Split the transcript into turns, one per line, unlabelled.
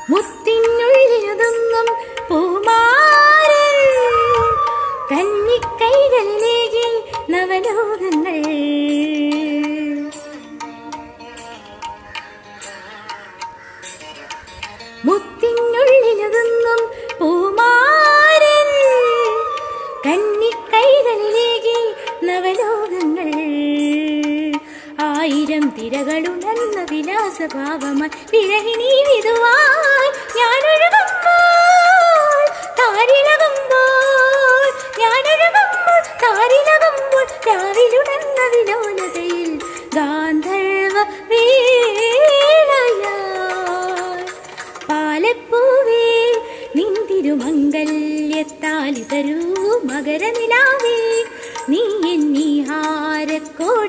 മുത്തിനുള്ളിലൊതുങ്ങും പൂമാരൻ കന്നിക്കൈകളിലേകി നവലോകങ്ങൾ. മുത്തിനുള്ളിലൊതുങ്ങും പൂമാരൻ കന്നിക്കൈകളിലേകി നവലോകങ്ങൾ. ആയിരം തിരകളുണർന്ന വിലാസഭാവമായി വിരഹിണീ വിധുവായി ഞാനൊഴുകുമ്പോൾ താരിളകുമ്പോൾ രാവിലുണർന്ന വിലോലതയിൽ ഗാന്ധർവ വീണയായി. പാലപ്പൂവേ നിന്തിരുമംഗല്യത്താലി തരൂ മകരനിലാവേ നീ എന്നീ ഹാരക്കോടി